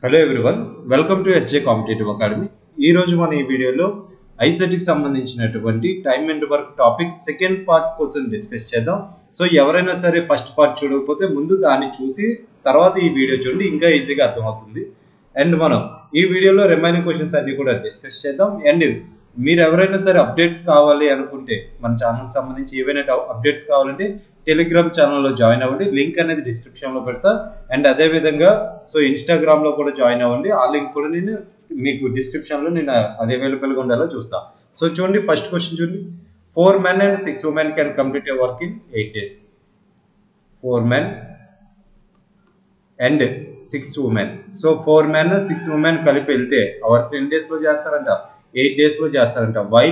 Hello everyone, welcome to SJ competitive academy. ఈ రోజు మన ఈ వీడియోలో ఐసెట్ కి సంబంధించినటువంటి time and work topic second part కోసం డిస్కస్ చేద్దాం. సో ఎవరైనా సరే ఫస్ట్ పార్ట్ చూడకపోతే ముందు దాన్ని చూసి తర్వాత ఈ వీడియో చూడండి, ఇంకా ఈజీగా అర్థమవుతుంది. అండ్ మనం ఈ వీడియోలో రిమైనింగ్ క్వశ్చన్స్ అన్ని కూడా డిస్కస్ చేద్దాం. అండ్ మీరు ఎవరైనా సరే అప్డేట్స్ కావాలి అనుకుంటే మన ఛానల్ సంబంధించి ఏవైనా అప్డేట్స్ కావాలంటే టెలిగ్రామ్ ఛానల్లో జాయిన్ అవ్వండి, లింక్ అనేది డిస్క్రిప్షన్లో పెడతా. అండ్ అదేవిధంగా సో ఇన్స్టాగ్రామ్లో కూడా జాయిన్ అవ్వండి, ఆ లింక్ కూడా నేను మీకు డిస్క్రిప్షన్లో నేను అది అవైలబుల్గా ఉండాలో చూస్తాను. సో చూడండి, ఫస్ట్ క్వశ్చన్ చూడండి. 4 men and 6 women can complete a work in 8 days. 4 men and 6 women. So 4 men 6 women కలిపి వెళ్తే ఆ వర్క్ 10 days లో చేస్తారంట, 8 days లో చేస్తారంట. Y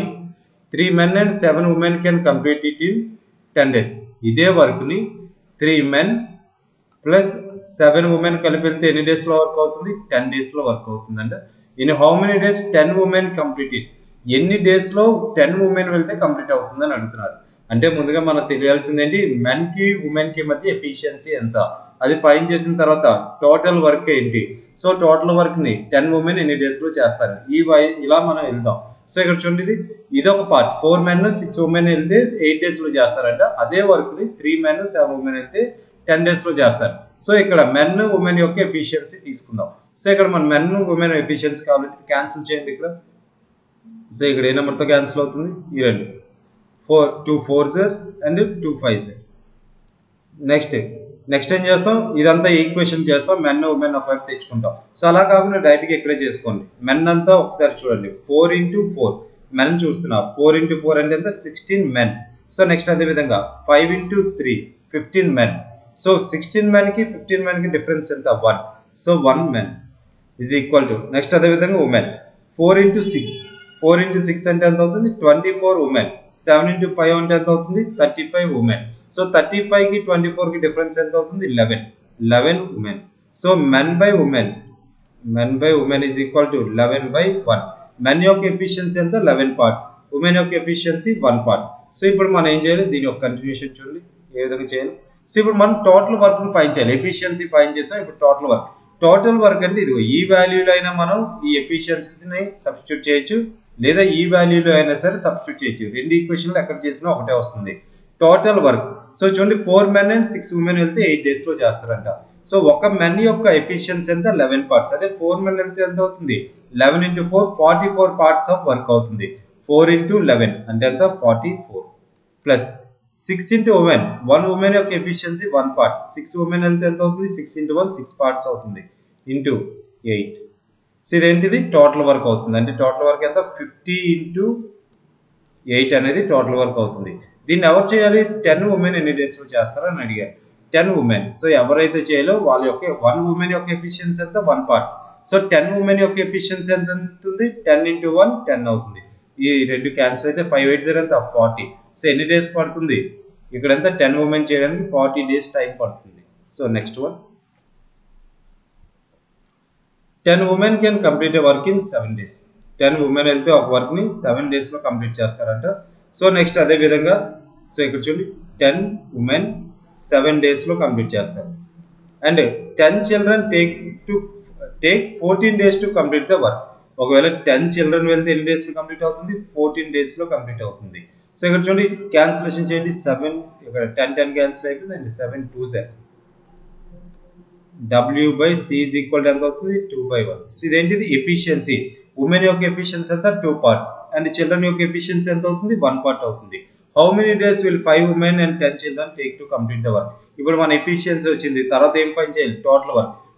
3 men and 7 women can complete it in 10 days. ఇదే వర్క్ ని 3 men ప్లస్ 7 women కలిపి వెళ్తే ఎన్ని డేస్ లో వర్క్ అవుతుంది? 10 days లో వర్క్ అవుతుందంట. In how many days 10 women complete it? ఎన్ని డేస్ లో 10 women వెళ్తే కంప్లీట్ అవుతుందని అడుగుతున్నారు. అంటే ముందుగా మనకు తెలియాల్సింది ఏంటి, మెన్ కి ఉమెన్ కి మధ్య ఎఫిషియన్సీ ఎంత, అది ఫైండ్ చేసిన తర్వాత టోటల్ వర్క్ ఏంటి. సో టోటల్ వర్క్ ని 10 women ఎన్ని డేస్ లో చేస్తారు, ఇలా మనం వెళ్దాం. సో ఇక్కడ చూడండి, ఇది ఒక పార్ట్. 4 men 6 women వెళ్తే 8 days లో చేస్తారంట. అదే వర్క్ ని 3 men 7 women వెళ్తే 10 days లో చేస్తారు. సో ఇక్కడ మెన్ ఉమెన్ యొక్క ఎఫిషియన్సీ తీసుకుందాం. సో ఇక్కడ మన మెన్ ఉమెన్ ఎఫిషియన్సీ కావాలంటే క్యాన్సిల్ చేయండి ఇక్కడ. సో ఇక్కడ ఏ నెంబర్తో క్యాన్సిల్ అవుతుంది? ఈ రెండు. 2 4s అండ్ 2 5s. నెక్స్ట్ ఏం చేస్తాం, ఇదంతా ఈక్వేషన్ చేస్తాం, మెన్ ఉమెన్ ఒకవైపు తెచ్చుకుంటాం. సో అలా కాకుండా డైరెక్ట్గా ఇక్కడే చేసుకోండి. మెన్ అంతా ఒకసారి చూడండి, 4 into 4 మెన్ చూస్తున్నా. 4 into 4 అంటే ఎంత? 16 men. సో నెక్స్ట్ అదేవిధంగా 5 into 3 15 men. సో 16 men కి 15 men కి డిఫరెన్స్ ఎంత? 1. So 1 men is equal to next అదేవిధంగా ఉమెన్ 4 into 6 అంటే ఎంత అవుతుంది? 24 women. 7 into 5 అంటే ఎంత అవుతుంది? 35 women. సో 35 కి 24 కి డిఫరెన్స్ ఎంత అవుతుంది? 11 women. So men by women is equal to 11/1. Men యొక్క ఎఫిషియన్సీ ఎంత? 11 parts. ఉమెన్ యొక్క ఎఫిషియన్సీ 1 part. సో ఇప్పుడు మనం ఏం చేయాలి, దీని యొక్క కంటిన్యూషన్ చూడండి ఏ విధంగా చేయాలి. సో ఇప్పుడు మనం టోటల్ వర్క్ ని ఫైండ్ చేయాలి. ఎఫిషియన్సీ ఫైండ్ చేసాం, ఇప్పుడు టోటల్ వర్క్ అంటే ఇదిగో ఈ వాల్యూలో అయినా మనం ఈ ఎఫిషియన్సీని సబ్స్టిట్యూట్ చేయొచ్చు, లేదా ఈ వాల్యూలో అయినా సరే సబ్స్టిట్యూట్ చేయొచ్చు. రెండు ఈక్వేషన్లు ఎక్కడ చేసినా ఒకటే వస్తుంది. టోటల్ వర్క్ సో చూడండి, 4 men and 6 women వెళ్తే 8 days లో చేస్తారంట. సో ఒక మెన్ యొక్క ఎఫిషియన్సీ ఎంత? 11 parts. అదే 4 men వెళ్తే ఎంత అవుతుంది? 11 into 4 44 parts ఆఫ్ వర్క్ అవుతుంది. 4 into 11 అంటే ఎంత? 44 ప్లస్ 6 into women. 1 woman యొక్క ఎఫిషియన్సీ 1 part. 6 women వెళ్తే ఎంత అవుతుంది? 6 into 1 6 parts అవుతుంది ఇంటూ 8. సో ఇదేంటిది? టోటల్ వర్క్ అవుతుంది. అంటే టోటల్ వర్క్ ఎంత? 50 into 8 అనేది టోటల్ వర్క్ అవుతుంది. దీన్ని ఎవరు చేయాలి? 10 women ఎన్ని డేస్ లో చేస్తారని అడిగారు. 10 women. సో ఎవరైతే చేయాలో వాళ్ళ యొక్క 1 woman యొక్క ఎఫిషియన్సీ ఎంత? 1 part. సో 10 women యొక్క ఎఫిషియన్సీ ఎంత అవుతుంది? 10 into 1 10 అవుతుంది. ఈ రెండు క్యాన్సిల్ అయితే 5 8 0 ఎంత? 40. సో ఎన్ని డేస్ పడుతుంది ఇక్కడ ఎంత? 10 women చేయడానికి 40 days టైం పడుతుంది. So next one, 10 women can complete a work in 7 days. 10 women వెళ్తే ఒక వర్క్ ని 7 days లో కంప్లీట్ చేస్తారంట. సో నెక్స్ట్ అదే విధంగా సో ఇక్కడ చూడండి, 10 women 7 days లో కంప్లీట్ చేస్తారు. And 10 children take 14 days to complete the work. ఒకవేళ 10 children వెళ్తే ఎన్ని డేస్ లో కంప్లీట్ అవుతుంది? 14 days లో కంప్లీట్ అవుతుంది. సో ఇక్కడ చూడండి, క్యాన్సిలేషన్ చేయండి. 7 ఇక్కడ 10 క్యాన్సిల్ అయిపోయింది అండి. 7 2s. W/C is equal to ఎంత అవుతుంది? 2/1. సో ఇదేంటిది? ఎఫిషియన్సీ. ఉమెన్ యొక్క ఎఫిషియన్సీ ఎంత? 2 parts. అండ్ చిల్డ్రన్ యొక్క ఎఫిషియన్సీ ఎంత అవుతుంది? 1 part అవుతుంది. How many days will 5 women and 10 children take to complete the work? ఇప్పుడు మన ఎఫిషియన్సీ వచ్చింది, తర్వాత ఏం ఫైండ్ చేయాలి?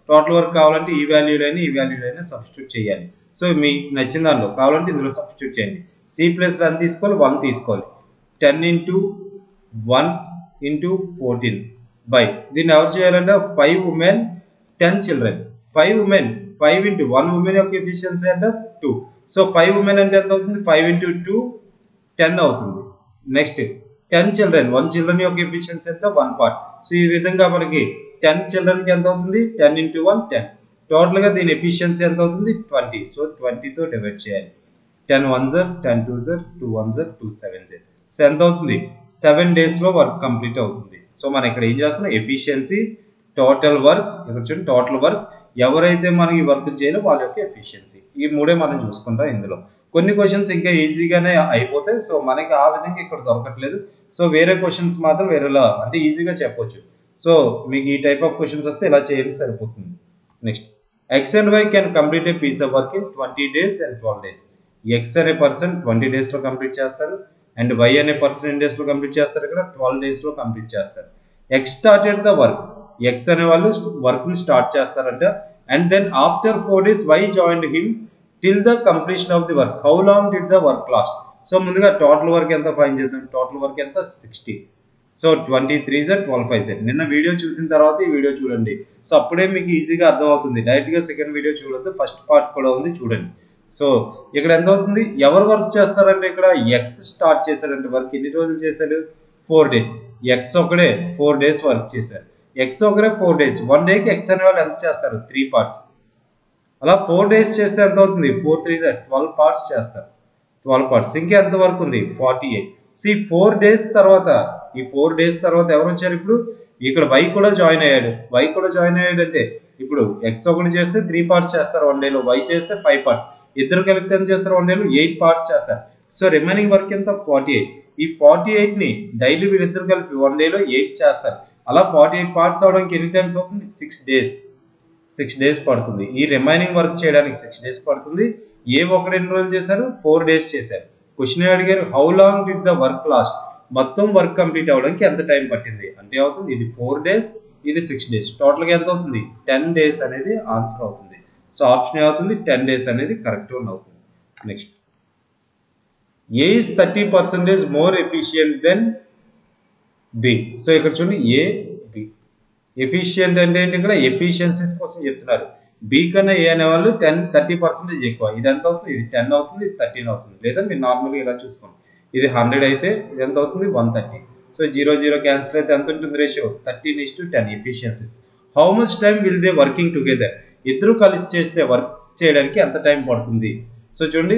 టోటల్ వర్క్ కావాలంటే ఈ వాల్యూలైనా సబ్స్టిట్యూట్ చేయాలి. సో మీకు నచ్చిన దానిలో కావాలంటే ఇందులో సబ్స్టిట్యూట్ చేయండి. C ప్లస్ 1 తీసుకోవాలి, 1 తీసుకోవాలి. 10 into 1 into 14 బై దీన్ని ఎవరు చేయాలంటే 5 women 10 children. 5 women 5 into 1 women యొక్క ఎఫిషియన్సీ అంటే 2. సో 5 women అంటే ఎంత అవుతుంది? 5 into 2 10 అవుతుంది. నెక్స్ట్ 10 children 1 children యొక్క ఎఫిషియన్సీ ఎంత? 1 part. సో ఈ విధంగా మనకి 10 children కి ఎంత అవుతుంది? 10 into 1 10. టోటల్ గా దీని ఎఫిషియన్సీ ఎంత అవుతుంది? 20. సో 20 తో డివైడ్ చేయాలి. 10 1s 10 2s 2 1s 2 7s. So ఎంత అవుతుంది? 7 days లో వర్క్ కంప్లీట్ అవుతుంది. సో మనం ఇక్కడ ఏం చేస్తున్నాం? ఎఫిషియన్సీ, టోటల్ వర్క్, ఇక్కడ చూడండి టోటల్ వర్క్, ఎవరైతే మనం ఈ వర్క్ చేయాలో వాళ్ళ యొక్క ఎఫిషియన్సీ. ఈ మూడే మనం చూసుకుంటాం ఇందులో. కొన్ని క్వశ్చన్స్ ఇంకా ఈజీగానే అయిపోతాయి. సో మనకి ఆ విధంగా ఇక్కడ దొరకట్లేదు. సో వేరే క్వశ్చన్స్ మాత్రం వేరేలా అంటే ఈజీగా చెప్పొచ్చు. సో మీకు ఈ టైప్ ఆఫ్ క్వశ్చన్స్ వస్తే ఇలా చేయండి సరిపోతుంది. Next, x and y can complete a piece of work in 20 days and 12 days. X అనే పర్సన్ 20 days లో కంప్లీట్ చేస్తారు అండ్ వై అనే పర్సన్ ఎన్ని డేస్ లో కంప్లీట్ చేస్తారు, ఇక్కడ 12 days లో కంప్లీట్ చేస్తారు. X started the work, x అనే వాళ్ళు వర్క్ ని స్టార్ట్ చేస్తారంట. And then after 4 days y joined him till the completion of the work. How long did the work last? So ముందుగా టోటల్ వర్క్ ఎంత find చేద్దాం. Total work ఎంత 60. So 23 Z 12 5 Z. నిన్న video చూసిన తర్వాత ఈ వీడియో చూడండి. సో అప్పుడే మీకు ఈజీగా అర్థమవుతుంది. డైరెక్ట్గా సెకండ్ వీడియో చూడొద్దు, ఫస్ట్ పార్ట్ కూడా ఉంది చూడండి. సో ఇక్కడ ఎంత అవుతుంది, ఎవరు వర్క్ చేస్తారంటే ఇక్కడ ఎక్స్ స్టార్ట్ చేశాడంటే వర్క్ ఎన్ని రోజులు చేశాడు, 4 days. ఎక్స్ ఒకడే 4 days వర్క్ చేశారు. ఎక్స్ ఒకరే 4 days. 1 dayకి ఎక్స్ అనే వాళ్ళు ఎంత చేస్తారు, 3 parts. అలా 4 days చేస్తే ఎంత అవుతుంది, 4 3 Z 12 parts చేస్తారు. 12 parts. ఇంకా ఎంత వర్క్ ఉంది, 48. సో ఈ 4 days తర్వాత ఎవరు వచ్చారు, ఇప్పుడు ఇక్కడ వై కూడా జాయిన్ అయ్యాడు. వై కూడా జాయిన్ అయ్యాడు అంటే ఇప్పుడు ఎక్స్ ఒకటి చేస్తే 3 parts చేస్తారు 1 day లో, వై చేస్తే 5 parts. ఇద్దరు కలిపితే ఎంత చేస్తారు 1 day లో 8 parts చేస్తారు. సో రిమైనింగ్ వర్క్ ఎంత 48. ఈ 48 ని డైలీ వీళ్ళిద్దరు కలిపి 1 day లో 8 చేస్తారు. అలా 48 parts అవడానికి ఎన్ని టైమ్స్ అవుతుంది, 6 days. 6 days పడుతుంది. ఈ రిమైనింగ్ వర్క్ చేయడానికి 6 days పడుతుంది. ఏ ఒకటి ఎన్ని రోజులు చేశారు, 4 days చేశారు. క్వశ్చన్ అడిగారు how long did the work last. మొత్తం వర్క్ కంప్లీట్ అవ్వడానికి ఎంత టైం పట్టింది అంటే అవుతుంది, ఇది 4 days, ఇది 6 days. టోటల్గా ఎంత అవుతుంది, 10 days అనేది ఆన్సర్ అవుతుంది. సో ఆప్షన్ అవుతుంది 10 days అనేది కరెక్ట్ వన్ అవుతుంది. Next, A is 30% more efficient than B. So ఇక్కడ చూడండి ఏ బి. ఎఫిషియంట్ అంటే ఏంటి, ఇక్కడ ఎఫిషియన్సీస్ కోసం చెప్తున్నారు. బి కన్నా ఏ అనే వాళ్ళు 30% ఎక్కువ. ఇది ఎంత అవుతుంది, ఇది 10 అవుతుంది, ఇది 13 అవుతుంది. లేదా మీరు నార్మల్గా ఇలా చూసుకోండి, ఇది 100 అయితే ఇది ఎంత అవుతుంది, 130. సో 0 0 క్యాన్సిల్ అయితే ఎంత ఉంటుంది ratio, 13:10 efficiencies. How much time will they working together. ఇద్దరు కలిసి చేస్తే వర్క్ చేయడానికి ఎంత టైం పడుతుంది. సో చూడండి,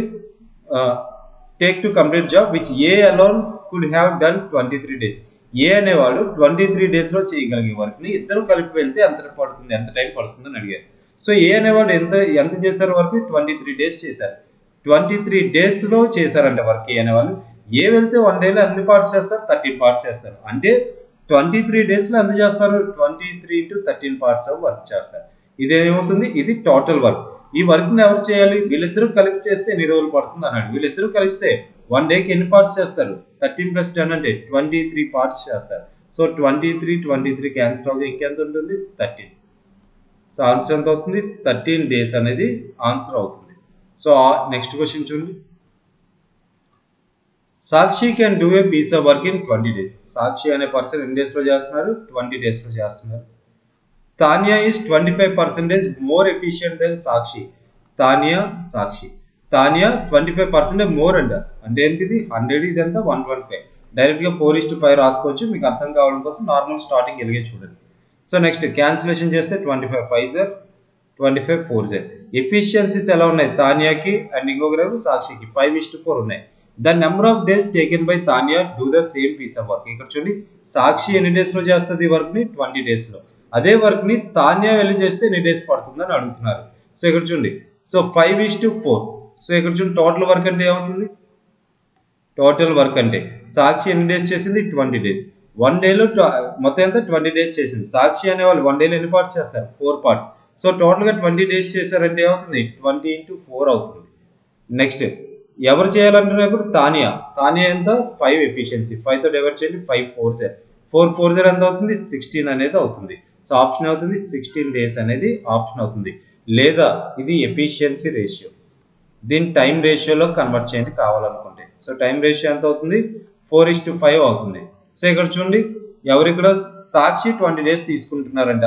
take to complete job which A alone could have done 23 days. ఏ అనేవాడు 23 days లో చేయగలిగే వర్క్ ని ఇద్దరు కలిపి వెళ్తే ఎంత పడుతుంది, ఎంత టైం పడుతుంది అని అడిగారు. సో ఏ అనేవాడు ఎంత చేశారు వర్క్, 23 days చేశారు. 23 days లో చేశారంటే వర్క్ ఏ అనేవాళ్ళు. ఏ వెళ్తే 1 day లో అన్ని పార్ట్స్ చేస్తారు, 13 parts చేస్తారు. అంటే 23 days లో ఎంత చేస్తారు, 23 into 13 parts ఆఫ్ వర్క్ చేస్తారు. ఇదేమవుతుంది, ఇది టోటల్ వర్క్. ఈ వర్క్ ని ఎవరు చేయాలి, వీళ్ళిద్దరూ కలిపి చేస్తే ఎన్ని రోజులు పడుతుంది అన్నాడు. వీళ్ళిద్దరూ కలిస్తే 1 dayకి ఎన్ని పార్ట్స్ చేస్తారు, 13 + 10 అంటే 23 parts చేస్తారు. సో 23 క్యాన్సిల్ అవుతుంది, ఇంకెంత ఉంటుంది 13. సో ఆన్సర్ ఎంత అవుతుంది, 13 days అనేది ఆన్సర్ అవుతుంది. సో నెక్స్ట్ క్వశ్చన్ చూడండి, Sakshi can do a piece of work in 20 days. Sakshi అనే పర్సన్ ఎన్ని డేస్ లో చేస్తున్నారు, 20 days లో చేస్తున్నారు. Tania is 25% more efficient than Sakshi. Tania 25% more అంట. అంటే ఏంటిది 100, ఇదంతా 125. డైరెక్ట్గా 4:5 రాసుకోవచ్చు. మీకు అర్థం కావడం కోసం నార్మల్ స్టార్టింగ్ ఎలిగే చూడండి. సో నెక్స్ట్ క్యాన్సిలేషన్ చేస్తే 25 5 Z 25 4 Z. ఎఫిషియన్సీస్ ఎలా ఉన్నాయి, తానియాకి అండ్ ఇంకొకరేమో సాక్షికి 5:4 ఉన్నాయి. The number of days taken by Tania do the same piece of work. ఇక్కడ చూడండి, సాక్షి ఎన్ని డేస్ లో చేస్తుంది వర్క్ ని, 20 days లో. అదే వర్క్ ని తానియా వెళ్ళి చేస్తే ఎన్ని డేస్ పడుతుందని అడుగుతున్నారు. సో ఇక్కడ చూడండి, సో 5:4. సో ఇక్కడ చూడండి, టోటల్ వర్క్ అంటే ఏమవుతుంది, టోటల్ వర్క్ అంటే సాక్షి ఎన్ని డేస్ చేసింది, 20 days. 1 day లో మొత్తం ఎంత 20 days చేసింది. సాక్షి అనే వాళ్ళు 1 day లో ఎన్ని పార్ట్స్ చేస్తారు, 4 parts. సో టోటల్ గా 20 days చేశారంటే ఏమవుతుంది, 20 into 4 అవుతుంది. నెక్స్ట్ ఎవరు చేయాలంటున్నప్పుడు తానియా ఎంత 5 ఎఫిషియన్సీ, 5 తో డివైడ్ చేయండి, 5 4 Z 4 4 Z ఎంత అవుతుంది, 16 అనేది అవుతుంది. సో ఆప్షన్ అవుతుంది 16 days అనేది ఆప్షన్ అవుతుంది. లేదా ఇది ఎఫిషియన్సీ రేషియో, దీని టైం రేషియోలో కన్వర్ట్ చేయండి కావాలనుకుంటే. సో టైం రేషియో ఎంత అవుతుంది, 4:5 అవుతుంది. సో ఇక్కడ చూడండి, ఎవరు ఇక్కడ సాక్షి 20 days తీసుకుంటున్నారంట,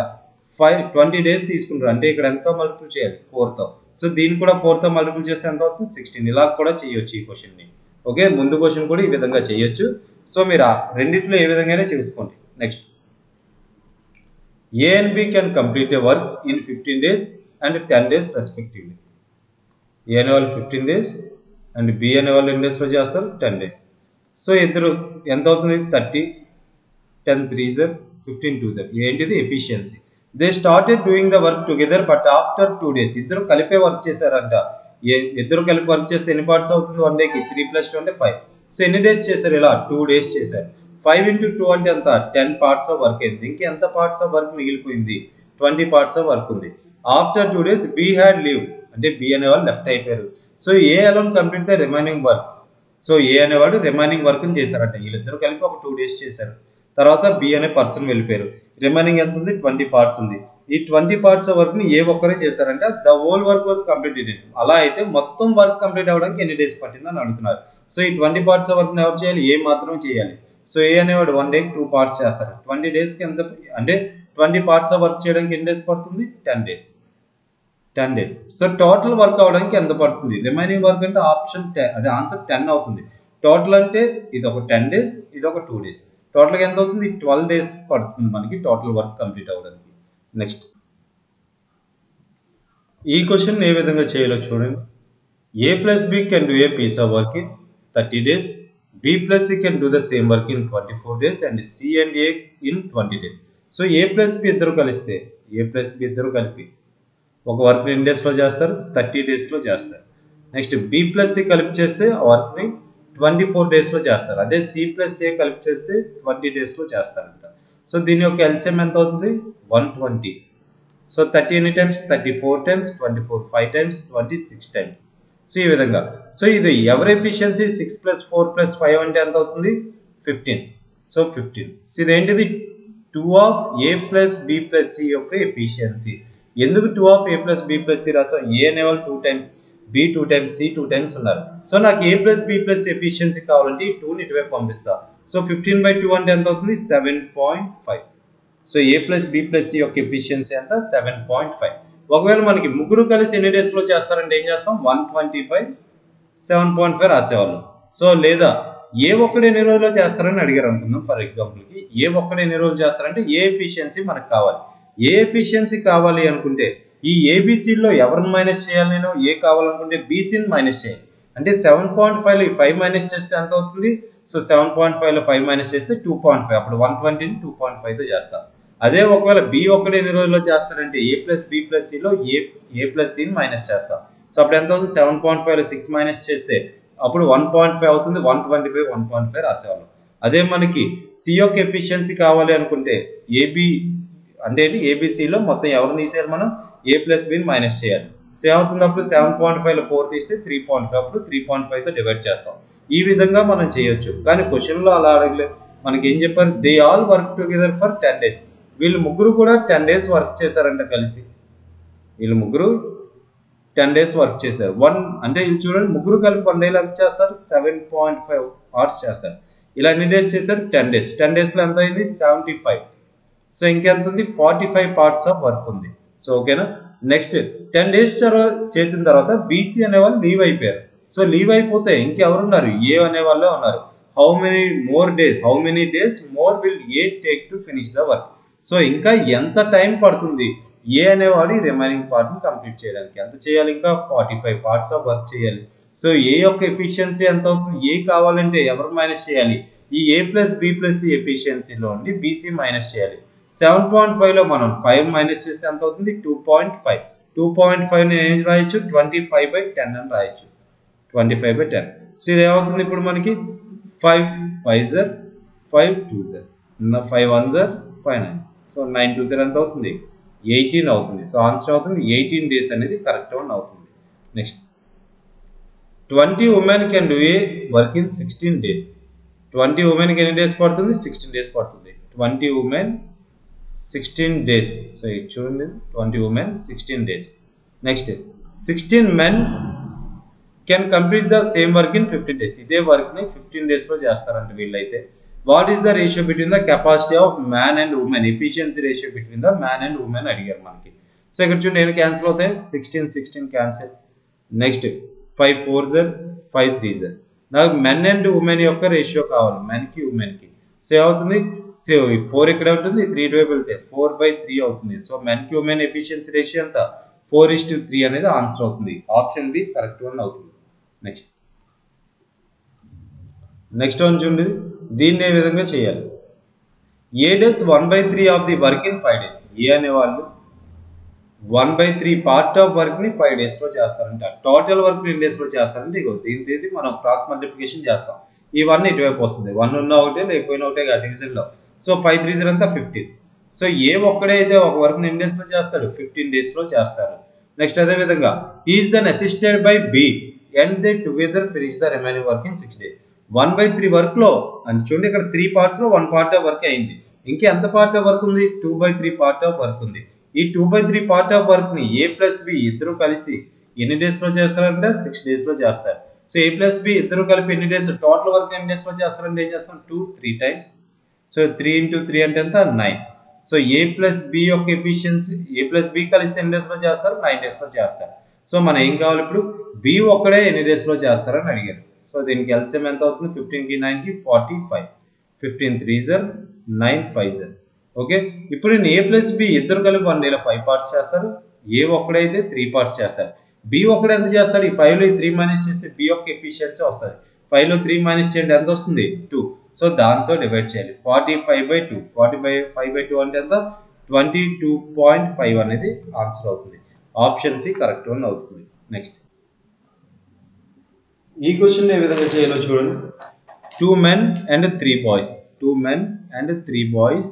20 days తీసుకుంటారు. అంటే ఇక్కడ ఎంత మల్టిపుల్ చేయాలి, 4తో. సో దీన్ని కూడా 4తో మల్టిపుల్ చేస్తే ఎంత అవుతుంది, 16. ఇలా కూడా చేయొచ్చు ఈ క్వశ్చన్ ని. ఓకే, ముందు క్వశ్చన్ కూడా ఈ విధంగా చేయొచ్చు. సో మీరు రెండిట్లో ఏ విధంగానే చూసుకోండి. Next, A and B can complete a work in 15 days and 10 days respectively. A అనే వాళ్ళు 15 days అండ్ B అనే వాళ్ళు ఎన్ని డేస్లో చేస్తారు, 10 days. సో ఇద్దరు ఎంత అవుతుంది, 30 10 3 Z 15 2 Z. ఏంటిది efficiency. They started doing the work together but after 2 days. ఇద్దరు కలిపే వర్క్ చేశారంట. ఇద్దరు కలిపి వర్క్ చేస్తే ఎన్ని పార్ట్స్ అవుతుంది 1 డేకి? 3 + 2 అంటే 5. సో ఎన్ని డేస్ చేశారు? ఇలా 2 days చేశారు. 5 × 2 అంటే ఎంత? 10 parts ఆఫ్ వర్క్ అయింది. ఇంకా ఎంత పార్ట్స్ ఆఫ్ వర్క్ మిగిలిపోయింది? 20 parts ఆఫ్ వర్క్ ఉంది. After 2 days B had leave, అంటే బి అనేవాళ్ళు లెఫ్ట్ అయిపోయారు. So A alone complete the remaining work. So A అనేవాడు రిమైనింగ్ వర్క్ చేశారంట. వీళ్ళిద్దరు కలిపి ఒక 2 days చేశారు. తర్వాత బి అనే పర్సన్ వెళ్ళిపోయారు. రిమైనింగ్ ఎంత ఉంది? 20 parts ఉంది. ఈ 20 parts ఆఫ్ వర్క్ ని ఏ ఒక్కరే చేశారంటే the whole work was completed. అలా అయితే మొత్తం వర్క్ కంప్లీట్ అవ్వడానికి ఎన్ని డేస్ పట్టిందని అడుగుతున్నారు. సో ఈ 20 parts ఆఫ్ వర్క్ ని ఎవరు చేయాలి? ఏ మాత్రమే చేయాలి. సో ఏ అనేవాడు 1 day 2 parts చేస్తారు. 20 days కి ఎంత అంటే 20 parts ఆఫ్ వర్క్ చేయడానికి ఎన్ని డేస్ పడుతుంది? 10 days. 10 days. So total work అవడానికి ఎంత పడుతుంది? రిమైనింగ్ వర్క్ అంటే ఆప్షన్ 10, అదే ఆన్సర్ 10 అవుతుంది. టోటల్ అంటే ఇది ఒక 10 days, ఇది ఒక 2 days. టోటల్గా ఎంత అవుతుంది? 12 days పడుతుంది మనకి టోటల్ వర్క్ కంప్లీట్ అవ్వడానికి. నెక్స్ట్ ఈ క్వశ్చన్ ఏ విధంగా చేయాలో చూడండి. A plus B can do a piece of work in 30 days, B plus C can do the same work in 24 days and C and A in 20 days. So A plus B ఇద్దరు కలిస్తే, ఏ plus B ఇద్దరు కలిపి ఒక work ఎన్ని డేస్లో చేస్తారు? 30 daysలో చేస్తారు. Next B plus C కలిపి చేస్తే ఆ వర్క్ని 24 daysలో చేస్తారు. అదే సి ప్లస్ ఏ కలిపి చేస్తే 20 daysలో చేస్తారంట. సో దీని యొక్క ఎల్సిఎం ఎంత అవుతుంది? 120. సో 30 ఎన్ని times? 34 times, 24 5 times, 26 times. So ఈ విధంగా. సో ఇది ఎవరి ఎఫిషియన్సీ? 6 + 4 + 5 అంటే ఎంత అవుతుంది? 15. సో 15. సో ఇదేంటిది? 2 of A plus B plus C యొక్క ఎఫిషియన్సీ. ఎందుకు 2 of A plus B plus C రాసాం? ఏ అనేవాళ్ళు 2 times, B 2 times, C 2 times ఉన్నారు. సో నాకు A plus B plus efficiency కావాలంటే ఈ 2ని ఇటువైపు పంపిస్తా. సో 15/2 అంటే ఎంత అవుతుంది? 7.5. So A plus B plus C యొక్క ఎఫిషియన్సీ ఎంత? 7.5. ఒకవేళ మనకి ముగ్గురు కలిసి ఎన్ని డేస్లో చేస్తారంటే ఏం చేస్తాం? 120/7.5 రాసేవాళ్ళు. సో లేదా ఏ ఒక్కడు ఎన్ని రోజుల్లో చేస్తారని అడిగారు అనుకుందాం. ఫర్ ఎగ్జాంపుల్కి ఏ ఒక్కడు ఎన్ని రోజులు చేస్తారంటే ఏ ఎఫిషియన్సీ మనకు కావాలి. ఏ ఎఫిషియన్సీ కావాలి అనుకుంటే ఈ ఏబిసిలో ఎవరిని మైనస్ చేయాలి? నేను ఏ కావాలనుకుంటే బీసీని మైనస్ చేయాలి. అంటే 7.5లో ఈ 5 మైనస్ చేస్తే ఎంత అవుతుంది? సో 7.5లో 5 మైనస్ చేస్తే 2.5. అప్పుడు 120ని 2.5తో చేస్తాం. అదే ఒకవేళ బి ఒక్కడే ఎన్ని రోజుల్లో చేస్తారంటే ఏ ప్లస్ బి ప్లస్ సిలో ఏ ప్లస్ సిని మైనస్ చేస్తాం. సో అప్పుడు ఎంత అవుతుంది? 7.5లో 6 మైనస్ చేస్తే అప్పుడు 1.5 అవుతుంది. 120/1.5 రాసేవాళ్ళం. అదే మనకి సి యొక్క ఎఫిషియన్సీ కావాలి అనుకుంటే ఏబి అంటే ఏబిసిలో మొత్తం ఎవరిని తీసేయాలి? మనం ఏ ప్లస్ బిని మైనస్ చేయాలి. సో ఏమవుతుంది? అప్పుడు 7.5లో 4 తీస్తే 3.5. అప్పుడు 3.5తో డివైడ్ చేస్తాం. ఈ విధంగా మనం చేయొచ్చు. కానీ క్వశ్చన్లో అలా అడగలేదు. మనకి ఏం చెప్పారు? They all work together for 10 days. వీళ్ళు ముగ్గురు కూడా 10 days వర్క్ చేశారంట కలిసి. వీళ్ళు ముగ్గురు 10 days వర్క్ చేశారు. అంటే ఇది చూడండి, ముగ్గురు కలిపి 1 day ఎంత చేస్తారు? 7.5 hours చేస్తారు. ఇలా ఎన్ని డేస్ చేశారు? 10 days. 10 daysలో ఎంత అయింది? 75. సో ఇంకెంత ఉంది? 45 parts ఆఫ్ వర్క్ ఉంది. సో ఓకేనా. నెక్స్ట్ 10 days చేసిన తర్వాత బీసీ అనేవాళ్ళు లీవ్ అయిపోయారు. సో లీవ్ అయిపోతే ఇంకెవరున్నారు? ఏ అనేవాళ్ళే ఉన్నారు. How many days more will a take to finish the work. So ఇంకా ఎంత టైం పడుతుంది ఏ అనేవాడు ఈ రిమైనింగ్ పార్ట్ని కంప్లీట్ చేయడానికి? ఎంత చేయాలి? ఇంకా 45 parts ఆఫ్ వర్క్ చేయాలి. సో ఏ యొక్క ఎఫిషియన్సీ ఎంత అవుతుంది? ఏ కావాలంటే ఎవరు మైనస్ చేయాలి? ఈ ఏ ప్లస్ బి ప్లస్ సి ఎఫిషియన్సీలో ఉండి బీసీ మైనస్ చేయాలి. 7.5లో మనం 5 మైనస్ చేస్తే ఎంత అవుతుంది? 2.5. 2.5 నేను ఏం రాయొచ్చు? 25/10 అని రాయొచ్చు. 25/10. సో ఇది ఏమవుతుంది ఇప్పుడు మనకి? 5 5s 5 2s 5 1s 5 9. So 9 2s ఎంత అవుతుంది? 18 అవుతుంది. సో ఆన్సర్ అవుతుంది 18 days అనేది కరెక్ట్ వన్ అవుతుంది. Next 20 women can do a work in 16 days. 20 womenకి ఎన్ని డేస్ పడుతుంది? 16 days పడుతుంది. 20 women 16 days. సో ఇది చూడండి, 20 women 16 days. Next 16 men can complete the same work in 15 days. ఇదే వర్క్ని 15 daysలో చేస్తారంట వీళ్ళైతే. What is the ratio between the capacity of man and women? Efficiency ratio between the man and women అడిగారు మనకి. So ఇక్కడ చూడండి ఏమైనా క్యాన్సిల్ అవుతాయి? 16 క్యాన్సిల్. Next 5 4s 5 3s. నాకు మెన్ అండ్ ఉమెన్ యొక్క రేషియో కావాలి, మెన్కి ఉమెన్కి. సో ఏమవుతుంది? సో 4 ఇక్కడ ఉంటుంది, 3 ఇటువైపు వెళ్తే 4/3 అవుతుంది. సో మెన్కి ఉమెన్ ఎఫిషియన్సీ రేషియో ఎంత? 4:3 అనేది ఆన్సర్ అవుతుంది. ఆప్షన్ బి కరెక్ట్ వన్ అవుతుంది. నెక్స్ట్ వన్ చూడండి, దీన్ని ఏ విధంగా చేయాలి? A does 1/3 of the work in 5 days. A అనేవాళ్ళు 1/3 పార్ట్ ఆఫ్ వర్క్ ని 5 days లో చేస్తారంట. టోటల్ వర్క్ ఎన్ని డేస్ లో చేస్తారంటే ఇగో దీని మనం క్రాస్ మల్టిప్లికేషన్ చేస్తాం. ఇవన్నీ ఇటువైపు వస్తుంది. 1 ఉన్న ఒకటే లేకపోయినా ఒకటే డివిజన్ లో. సో 5 3 అంతా 15. సో ఏ ఒక్కడే అయితే ఒక వర్క్ ఎన్ని డేస్ లో చేస్తాడు 15 days లో చేస్తారు. నెక్స్ట్ అదే విధంగా is then assisted by B and they together finish the remaining work in 6 days. 1/3 work లో అంటే చూడండి ఇక్కడ 3 parts లో 1 part ఆఫ్ వర్క్ అయింది. ఇంకా ఎంత పార్ట్ ఆఫ్ వర్క్ ఉంది 2/3 part ఆఫ్ వర్క్ ఉంది. ఈ 2/3 part ఆఫ్ వర్క్ ని ఏ ప్లస్ బి ఇద్దరు కలిసి ఎన్ని డేస్ లో చేస్తారంటే 6 days లో చేస్తారు. సో ఏ ప్లస్ బి ఇద్దరు కలిపి ఎన్ని డేస్ టోటల్ వర్క్ ఎన్ని డేస్ లో చేస్తారంటే ఏం చేస్తాం 2 3 times. సో 3 into 3 అంటే ఎంత 9. సో ఏ ప్లస్ బి యొక్క ఎఫిషియన్సీ ఏ ప్లస్ బి కలిస్తే ఎన్ని డేస్ లో చేస్తారు 9 days లో చేస్తారు. సో మనం ఏం కావాలి ఇప్పుడు బి ఒక్కడే ఎన్ని డేస్ లో చేస్తారని అడిగారు. సో దీనికి ఎల్సిఎం ఎంత అవుతుంది 15 కి 9 కి 45. 15 3s 9 5s. ఓకే ఇప్పుడు నేను ఏ ప్లస్ బి ఇద్దరు కలిపి 1 day లో 5 parts చేస్తారు. ఏ ఒక్కడైతే 3 parts చేస్తారు. బి ఒక్కడే ఎంత చేస్తాడు ఈ 5 లో 3 మైనస్ చేస్తే బి యొక్క ఎఫిషియన్సీ వస్తుంది. 5 లో 3 మైనస్ చేయండి ఎంత వస్తుంది 2. సో దాంతో డివైడ్ చేయాలి 45/2. 45/2 అంటే ఎంత 22.5 అనేది ఆన్సర్ అవుతుంది. ఆప్షన్ సి కరెక్ట్ వన్ అవుతుంది. నెక్స్ట్ ఈ క్వశ్చన్ ఏ విధంగా చేయాలో చూడండి. 2 men and 3 boys. 2 men and 3 boys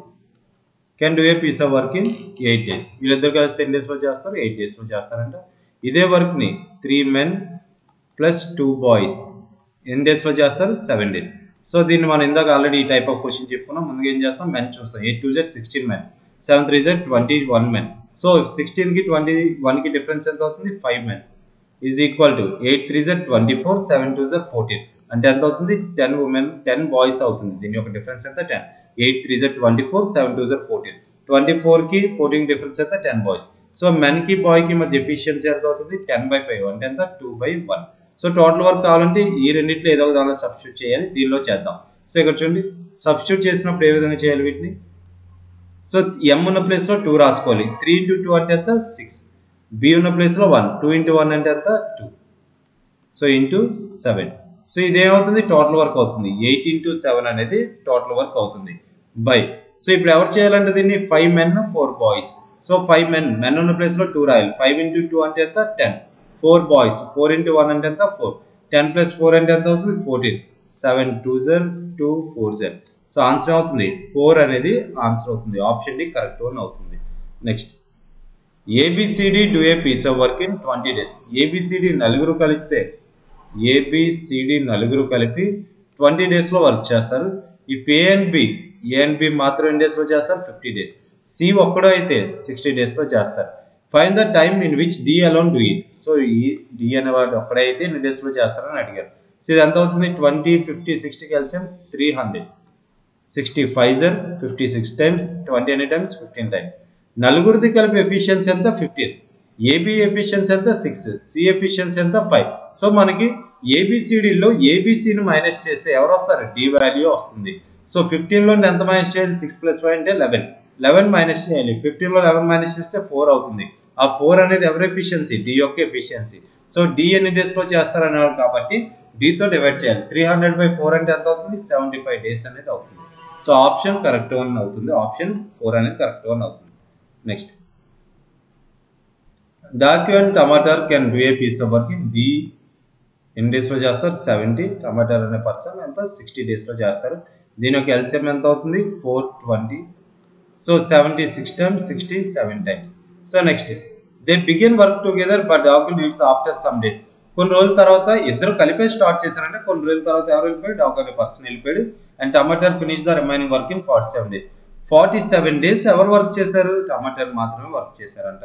can do a piece of work in 8 days. వీళ్ళిద్దరు కలిసి 10 days లో చేస్తారు 8 days లో చేస్తారంట. ఇదే వర్క్ ని 3 men plus 2 boys ఎన్ని డేస్ లో చేస్తారు 7 days. సో దీన్ని మనం ఇందాక ఆల్రెడీ ఈ టైప్ ఆఫ్ క్వశ్చన్ చెప్పుకున్నాం. ముందుగా ఏం చేస్తాం మెన్ చూస్తాం. 8 2s 16 men, 7 3s 21 men. So 16 కి 21 కి డిఫరెన్స్ ఎంత అవుతుంది 5 men is equal to 8 3s 24, 7 2s 14. అంటే ఎంత అవుతుంది 10 women 10 boys అవుతుంది. దీని యొక్క డిఫరెన్స్ ఎంత 10. 8 3s 24, 7 2s 14. 24 కి 14 డిఫరెన్స్ ఎంత 10 boys. సో మెన్ కి బాయ్ కి మధ్య ఎఫిషియన్సీ ఎంత అవుతుంది 10/5 అంటే ఎంత 2/1. సో టోటల్ వర్క్ కావాలంటే ఈ రెండింటిలో ఏదో ఒక దానిలో సబ్స్టిట్యూట్ చేయాలి. దీనిలో చేద్దాం. సో ఇక్కడ చూడండి సబ్స్టిట్యూట్ చేసినప్పుడు ఏ విధంగా చేయాలి వీటిని. సో m ఉన్న ప్లేస్ లో 2 రాసుకోవాలి. 3 into 2 అంటే ఎంత 6. b ఉన్న ప్లేస్ లో 1. 2 into 1 అంటే ఎంత 2. So into 7. సో ఇదేమవుతుంది టోటల్ వర్క్ అవుతుంది. 8 into 7 అనేది టోటల్ వర్క్ అవుతుంది బై. సో ఇప్పుడు ఎవరు చేయాలంటే దీన్ని 5 men 4 boys. సో 5 men ఉన్న ప్లేస్ లో 2 రాయాలి. 5 into 2 అంటే ఎంత 10. 4 boys 4 into 1 అంటే ఎంత 4. 10 plus 4 అంటే ఎంత అవుతుంది 14. 7 2s 2 4s. సో ఆన్సర్ అవుతుంది 4 అనేది ఆన్సర్ అవుతుంది. ఆప్షన్ డి కరెక్ట్ వన్ అవుతుంది. Next A B C D do a piece of work in 20 days. A B C D నలుగురు కలిస్తే ఏబిసిడి నలుగురు కలిపి 20 days లో వర్క్ చేస్తారు. ఇఫ్ ఏ అండ్ బి మాత్రం ఎన్ని డేస్ లో చేస్తారు 50 days. సి ఒక్కడో అయితే 60 days లో చేస్తారు. Find the time in which D alone do it. So ఈ డి అనేవాడు ఒక్కడైతే ఎన్ని డేస్ లో చేస్తారని అడిగారు. సో ఇది ఎంత అవుతుంది 20 50 60 కలిసాం 300. 60 5s 56 times 20 ఎన్ని టైమ్స్ 15 times. నలుగురిది కలిపి ఎఫిషియన్సీ ఎంత 15. ఏబి ఎఫిషియన్సీ ఎంత 6. సి ఎఫిషియన్సీ ఎంత 5. సో మనకి ఏబిసిడిలో ఏబిసిని మైనస్ చేస్తే ఎవరు వస్తారు డి వాల్యూ వస్తుంది. సో 15 లో ఎంత మైనస్ చేయాలి 6 + 5 అంటే 11. 11 మైనస్ చేయాలి. 15 లో 11 మైనస్ చేస్తే 4 అవుతుంది. ఆ 4 అనేది ఎవరి ఎఫిషియన్సీ డి యొక్క ఎఫిషియన్సీ. సో డి ఎన్ని డేస్ లో చేస్తారనేవాళ్ళు కాబట్టి డితో డివైడ్ చేయాలి. 300/4 అంటే ఎంత అవుతుంది 75 days అనేది అవుతుంది. సో ఆప్షన్ కరెక్ట్ వన్ అవుతుంది. ఆప్షన్ 4 అనేది కరెక్ట్ వన్ అవుతుంది. నెక్స్ట్ డాక్యూ అండ్ టమాటర్ can do a piece of work in డి ఎన్ని డేస్ లో చేస్తారు 70. టమాటర్ అనే పర్సన్ ఎంత 60 days లో చేస్తారు. దీని యొక్క ఎల్సిఎం ఎంత అవుతుంది 420. So 76 times 60 7 times. So next they begin work together but డాక్యూ leaves after some days. కొన్ని రోజుల తర్వాత ఇద్దరు కలిపే స్టార్ట్ చేశారంటే కొన్ని రోజుల తర్వాత ఎవరు వెళ్ళిపోయాడు డాక్యూ అనే పర్సన్ వెళ్ళిపోయాడు. అండ్ టమాటర్ finish the remaining work in 47 days. 47 days ఎవరు వర్క్ చేశారు టమాటర్ మాత్రమే వర్క్ చేశారంట.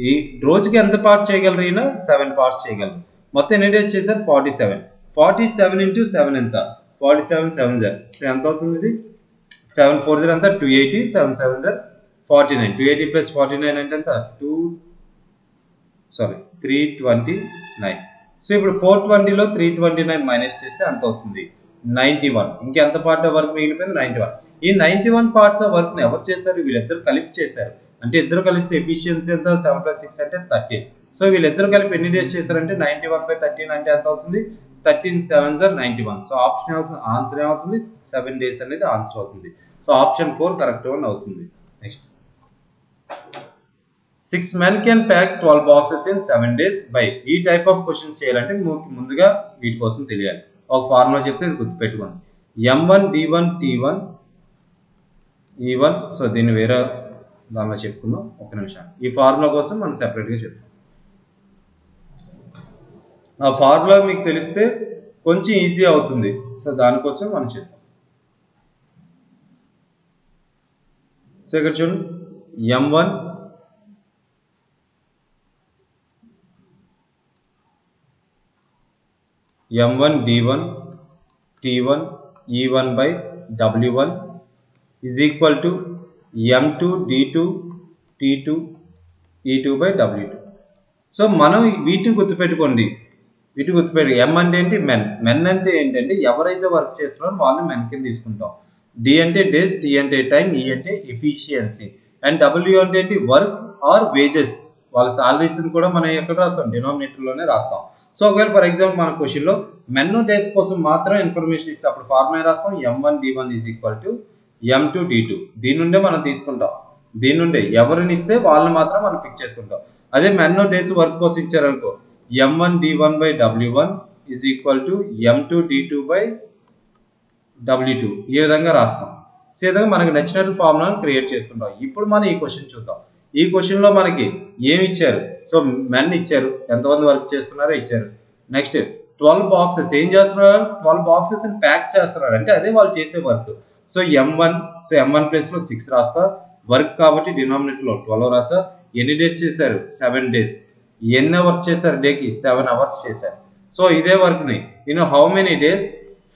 ఈ రోజుకి ఎంత పార్ట్ చేయగలరు ఈయన 7 parts చేయగలరు. మొత్తం ఎన్ని డేస్ చేశారు 47. 47 into 7 ఎంత 47 7s. సో ఎంత అవుతుంది ఇది 7 4s ఎంత 280. 7 7s 49. 280 plus 49 అంటే ఎంత 329. సో ఇప్పుడు 420లో 329 మైనస్ చేస్తే ఎంత అవుతుంది 91. ఇంకెంత పార్ట్ ఆఫ్ వర్క్ మిగిలిపోయింది 91. ఈ 91 parts ఆఫ్ వర్క్ ని ఎవరు చేశారు వీళ్ళిద్దరు కలిపి చేశారు. అంటే ఇద్దరు కలిస్తే ఎఫిషియన్సీ ఎంత 7 + 6 అంటే 13. సో వీళ్ళిద్దరు కలిపి ఎన్ని డేస్ చేస్తారంటే 91/13 అంటే ఎంత అవుతుంది 13 7s 91. సో ఆప్షన్ అవుతుంది ఆన్సర్ ఏమవుతుంది 7 days అనేది ఆన్సర్ అవుతుంది. సో ఆప్షన్ 4 కరెక్ట్ వన్ అవుతుంది. Next 6 men can pack 12 boxes in 7 days by. ఈ టైప్ ఆఫ్ క్వశ్చన్స్ చేయాలంటే ముందుగా వీటి కోసం తెలియాలి. ఒక ఫార్ములా చెప్తే ఇది గుర్తుపెట్టుకోండి. M1 D1 T1 E1. So దీన్ని వేరే దానిలో చెప్పుకుందాం. ఒక నిమిషం. ఈ ఫార్ములా కోసం మనం సెపరేట్గా చెప్తాం. ఆ ఫార్ములా మీకు తెలిస్తే కొంచెం ఈజీ అవుతుంది. సో దానికోసం మనం చెప్తాం. సో ఇక్కడ చూడండి M1 D1 T1 E1 by W1 is equal to M2 D2 T2 E2 by W2. So మనం వీటిని గుర్తుపెట్టుకోండి. M అంటే ఏంటి? మెన్ అంటే ఏంటంటే ఎవరైతే వర్క్ చేస్తున్నారో వాళ్ళని మెన్ కింద తీసుకుంటాం. డి అంటే డేస్, టీ అంటే టైం, ఈ అంటే ఎఫిషియన్సీ, అండ్ డబ్ల్యూ అంటే ఏంటి? Work or wages. వాళ్ళ సాలరీస్ కూడా మనం ఎక్కడ రాస్తాం? డినామినేటర్లోనే రాస్తాం. సో ఒకవేళ ఫర్ ఎగ్జాంపుల్ మన క్వశ్చన్లో మెన్ డేస్ కోసం మాత్రం ఇన్ఫర్మేషన్ ఇస్తే అప్పుడు ఫార్ములా రాస్తాం M1 D1 is equal to M2 D2. దీని నుండే మనం తీసుకుంటాం. దీని నుండే ఎవరిని ఇస్తే వాళ్ళని మాత్రం మనం పిక్ చేసుకుంటాం. అదే మెన్ డేస్ వర్క్ కోసం ఇచ్చారనుకో M1 D1 by W1 is equal to M2 D2 by W2. ఈ విధంగా రాస్తాం. సో ఈ విధంగా మనకు నచ్చినట్టు ఫార్ములాను క్రియేట్ చేసుకుంటాం. ఇప్పుడు మనం ఈ క్వశ్చన్ చూద్దాం. ఈ క్వశ్చన్లో మనకి ఏమి ఇచ్చారు? సో మెన్ ఇచ్చారు, ఎంతమంది వర్క్ చేస్తున్నారో ఇచ్చారు. నెక్స్ట్ 12 బాక్సెస్ ఏం చేస్తున్నారు? 12 బాక్సెస్ ప్యాక్ చేస్తున్నారు, అంటే అదే వాళ్ళు చేసే వర్క్. సో M1 ప్లేస్లో 6 రాస్తా, వర్క్ కాబట్టి డినామినేటర్లో 12 రాస్తా. ఎన్ని డేస్ చేశారు? 7 డేస్. ఎన్ని అవర్స్ చేశారు? డేకి 7 అవర్స్ చేశారు. సో ఇదే వర్క్ని how many days?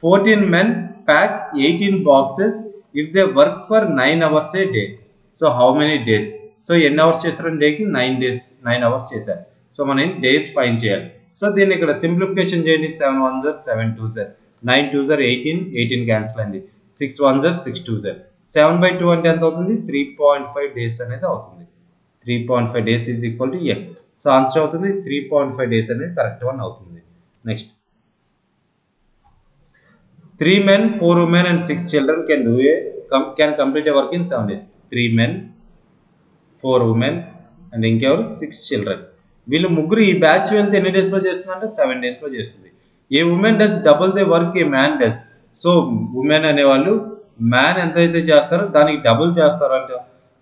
14 men pack 18 boxes if they work for 9 hours a day. So how many days? So ఎన్ని అవర్స్ చేశారు? డేకి 9 అవర్స్ చేశారు. సో మనం డేస్ ఫైండ్ చేయాలి. సో దీన్ని ఇక్కడ సింప్లిఫికేషన్ చేయండి. 7 1s 7 2s 9 2s 18 క్యాన్సిల్ అయింది. 6 1s 6 2s 7/2 అంటే ఎంత అవుతుంది? 3.5 డేస్ అనేది అవుతుంది. 3.5 days is equal to X. So answer అవుతుంది 3.5 డేస్ అనేది కరెక్ట్ వన్ అవుతుంది. Next 3 men 4 women and 6 children can complete a work in 7 days. 3 men 4 women and ఇంకెవరు 6 children. వీళ్ళు ముగ్గురు ఈ బ్యాచ్ వెళ్తే ఎన్ని డేస్లో చేస్తుందంటే 7 డేస్లో చేస్తుంది. A woman does double the work a man does. So women అనేవాళ్ళు మ్యాన్ ఎంతైతే చేస్తారో దానికి డబుల్ చేస్తారంట.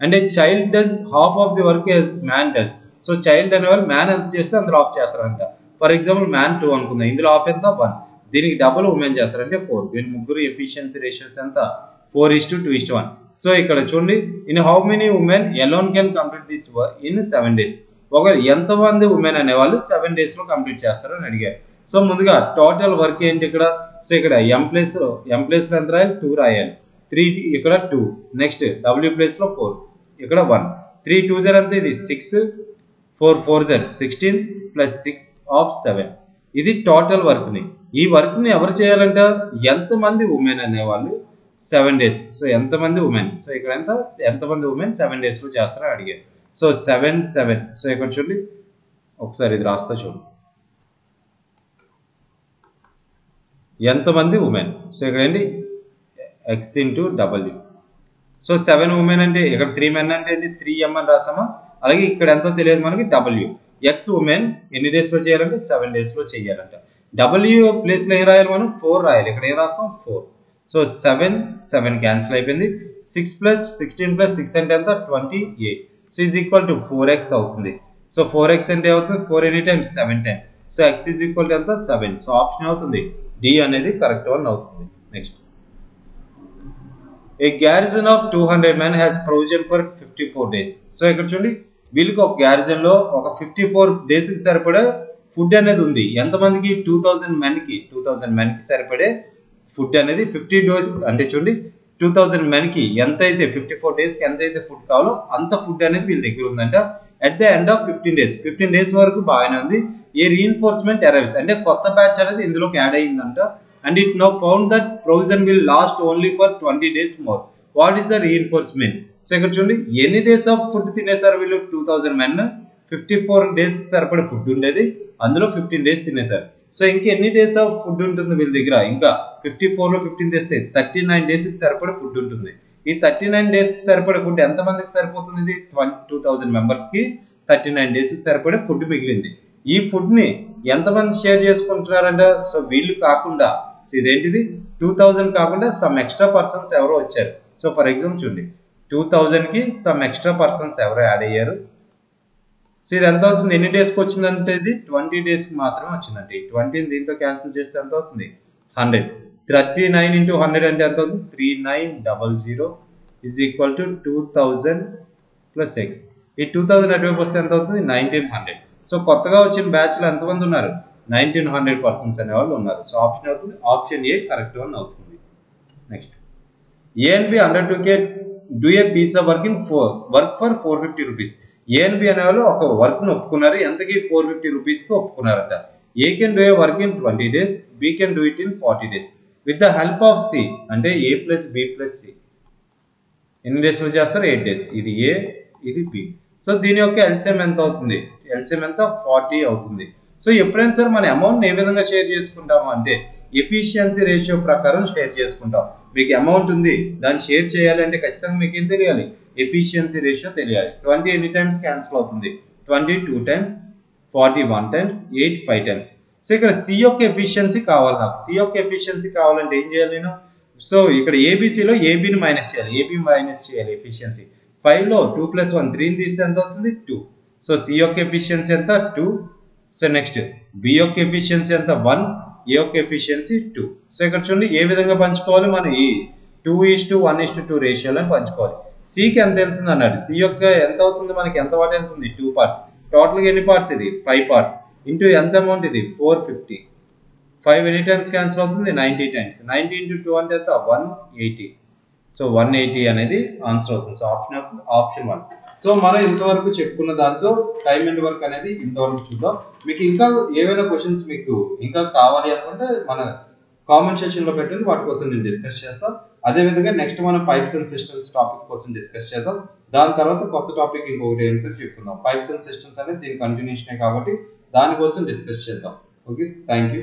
అంటే child does half of the work a man does. So child అనేవాళ్ళు మ్యాన్ ఎంత చేస్తే అందులో ఆఫ్ చేస్తారంట. ఫర్ ఎగ్జాంపుల్ మ్యాన్ 2 అనుకుందాం, ఇందులో ఆఫ్ ఎంత 1, దీనికి డబుల్ ఉమెన్ చేస్తారంటే 4. వీళ్ళు ముగ్గురు ఎఫిషియన్సీ రేషియోస్ ఎంత? 4:2:1. సో ఇక్కడ చూడండి, in how many women alone can complete this work in 7 days. ఒకవేళ ఎంతమంది ఉమెన్ అనేవాళ్ళు 7 daysలో కంప్లీట్ చేస్తారని అడిగారు. సో ముందుగా టోటల్ వర్క్ ఏంటి ఇక్కడ? సో ఇక్కడ M ప్లేస్లో ఎంత రాయాలి? 2 రాయాలి. 3 ఇక్కడ 2, నెక్స్ట్ W ప్లేస్లో 4, ఇక్కడ 1. 3 2s అంతే, ఇది 6, 4 4s 16 ప్లస్ 6 ఆఫ్ 7. ఇది టోటల్ వర్క్ని. ఈ వర్క్ని ఎవరు చేయాలంట? ఎంతమంది ఉమెన్ అనేవాళ్ళు 7 days. సో ఎంతమంది ఉమెన్? సో ఇక్కడ ఎంతమంది ఉమెన్ 7 daysలో చేస్తారని అడిగారు. సో 7 7. సో ఇక్కడ చూడండి, ఒకసారి ఇది రాస్తా చూడండి, ఎంతమంది ఉమెన్. సో ఇక్కడ ఏంటి? X into W. So 7 women అంటే ఇక్కడ 3 men అంటే ఏంటి? 3M అని రాసామా? అలాగే ఇక్కడ ఎంతో తెలియదు మనకి W. X ఉమెన్ ఎన్ని డేస్లో చేయాలంటే 7 daysలో చేయాలంట. W ప్లేస్లో ఏం రాయాలి మనం? 4 రాయాలి. ఇక్కడ ఏం రాస్తాం? 4. సో 7 7 క్యాన్సిల్ అయిపోయింది. 6 + 16 + 6 అంటే ఎంత? 28. So is equal to 4x అవుతుంది. సో 4x అంటే అవుతుంది 4 any times 7 times. So x is equal to ఎంత? 7. సో ఆప్షన్ అవుతుంది డి అనేది కరెక్ట్ వన్ అవుతుంది. Next a garrison of 200 men has provision for 54 days. So ఇక్కడ చూడండి, వీళ్ళకి ఒక గ్యారిజన్లో ఒక 54 daysకి సరిపడే ఫుడ్ అనేది ఉంది. ఎంతమందికి? 2000 menకి సరిపడే ఫుడ్ అనేది 50 days అంటే చూడండి 2000 menకి ఎంతైతే 54 daysకి ఎంతైతే ఫుడ్ కావాలో అంత ఫుడ్ అనేది వీళ్ళ దగ్గర ఉందంట. At the end of 15 days వరకు బాగానే ఉంది. ఏ రీఇన్ఫోర్స్మెంట్ అరైవ్స్ అంటే కొత్త బ్యాచ్ అనేది ఇందులోకి యాడ్ అయ్యిందంట. And it now found that provision will last only for 20 days more. What is the reinforcement? So ఇక్కడ చూడండి, ఎన్ని డేస్ ఆఫ్ ఫుడ్ తినేసారు వీళ్ళు? 2000 men 54 daysకి సరిపడే ఫుడ్ ఉండేది, అందులో 15 days తినేసారు. సో ఇంకెన్ని డేస్ ఆఫ్ ఫుడ్ ఉంటుంది వీళ్ళ దగ్గర? ఇంకా 54లో 15 తెస్తే 39 daysకి సరిపడే ఫుడ్ ఉంటుంది. ఈ 39 డేస్కి సరిపడే ఫుడ్ ఎంతమందికి సరిపోతుంది? ఇది 2000 మెంబర్స్కి 39 డేస్కి సరిపడే ఫుడ్ మిగిలింది. ఈ ఫుడ్ని ఎంతమంది షేర్ చేసుకుంటున్నారంట? సో వీళ్ళు కాకుండా, సో ఇదేంటిది 2000 కాకుండా సమ్ ఎక్స్ట్రా పర్సన్స్ ఎవరో వచ్చారు. సో ఫర్ ఎగ్జాంపుల్ చూడండి, 2000కి సమ్ ఎక్స్ట్రా పర్సన్స్ ఎవరో యాడ్ అయ్యారు. సో ఇది ఎంత అవుతుంది? ఎన్ని డేస్కి వచ్చిందంటే ఇది 20 డేస్కి మాత్రమే వచ్చిందంటే 20ని దీంతో క్యాన్సిల్ చేస్తే ఎంత అవుతుంది? 100. 39 into 100 అంటే ఎంత అవుతుంది? 3900 is equal to 2000 plus x. ఈ 2000 అటువైపు వస్తే ఎంత అవుతుంది? 1900. సో కొత్తగా వచ్చిన బ్యాచ్లో ఎంతమంది ఉన్నారు? 1900 పర్సన్స్ అనే వాళ్ళు ఉన్నారు. సో ఆప్షన్ అవుతుంది, ఆప్షన్ ఏ కరెక్ట్ వన్ అవుతుంది. Next, A and B undertake do a piece of work for 450 rupees. A and B అనే వాళ్ళు ఒక వర్క్ను ఒప్పుకున్నారు. ఎంతకి? 450 రూపీస్కి ఒప్పుకున్నారట. A can do a work in 20 days, B can do it in 40 days with the help of C. అంటే A plus B plus C ఎన్ని డేస్లో చేస్తారు? 8 డేస్. ఇది ఏ, ఇది బి. సో దీని యొక్క ఎల్సిఎం ఎంత అవుతుంది? ఎల్సిఎం ఎంత? 40 అవుతుంది. సో ఎప్పుడైనా సరే మన అమౌంట్ని ఏ విధంగా షేర్ చేసుకుంటాము అంటే ఎఫిషియన్సీ రేషియో ప్రకారం షేర్ చేసుకుంటాం. మీకు అమౌంట్ ఉంది, దాన్ని షేర్ చేయాలి అంటే ఖచ్చితంగా మీకు ఏం తెలియాలి? ఎఫిషియన్సీ రేషియో తెలియాలి. 20 ఎన్ని టైమ్స్ క్యాన్సిల్ అవుతుంది? 20 2 టైమ్స్, 40 1 టైమ్స్, 8 5 టైమ్స్. సో ఇక్కడ సి యొక్క ఎఫిషియన్సీ కావాలి నాకు. సి యొక్క ఎఫిషియన్సీ కావాలంటే ఏం చేయాలి నేను? సో ఇక్కడ ఏబిసిలో ఏబిని మైనస్ చేయాలి. ఏబి మైనస్ చేయాలి ఎఫిషియన్సీ. 5లో 2 + 1 3ని తీస్తే ఎంత అవుతుంది? 2. సో సి యొక్క ఎఫిషియన్సీ ఎంత? 2. సో నెక్స్ట్ బి యొక్క ఎఫిషియన్సీ ఎంత? 1. ఏ యొక్క ఎఫిషియన్సీ 2. సో ఇక్కడ చూడండి ఏ విధంగా పంచుకోవాలి? మనం ఈ 2:1:2 రేషియోలో పంచుకోవాలి. సికి ఎంత వెళ్తుంది అన్నాడు? సి యొక్క ఎంత అవుతుంది? మనకి ఎంత వాటి వెళ్తుంది? 2 పార్ట్స్. టోటల్గా ఎన్ని పార్ట్స్? ఇది 5 పార్ట్స్. ఇంటూ ఎంత అమౌంట్? ఇది 450. 5 ఎన్ని టైమ్స్ క్యాన్సిల్ అవుతుంది? 90 టైమ్స్. 90 into 2 అంటే ఎంత? 180. సో 180 అనేది ఆన్సర్ అవుతుంది. So option 1. సో మనం ఇంతవరకు చెప్పుకున్న దాంతో టైమ్ అండ్ వర్క్ అనేది ఇంతవరకు చూద్దాం. మీకు ఇంకా ఏవైనా క్వశ్చన్స్ మీకు ఇంకా కావాలి అనుకుంటే మన కామెంట్ సెక్షన్లో పెట్టండి, వాటి కోసం నేను డిస్కస్ చేస్తాం. అదేవిధంగా నెక్స్ట్ మనం పైప్స్ అండ్ సిస్టమ్స్ టాపిక్ కోసం డిస్కస్ చేద్దాం. దాని తర్వాత కొత్త టాపిక్ ఇంకొకటి ఆన్సర్ చెప్పుకుందాం. పైప్స్ అండ్ సిస్టమ్స్ అనేది దీని కంటిన్యూషనే కాబట్టి దానికోసం డిస్కస్ చేద్దాం. Okay, thank you.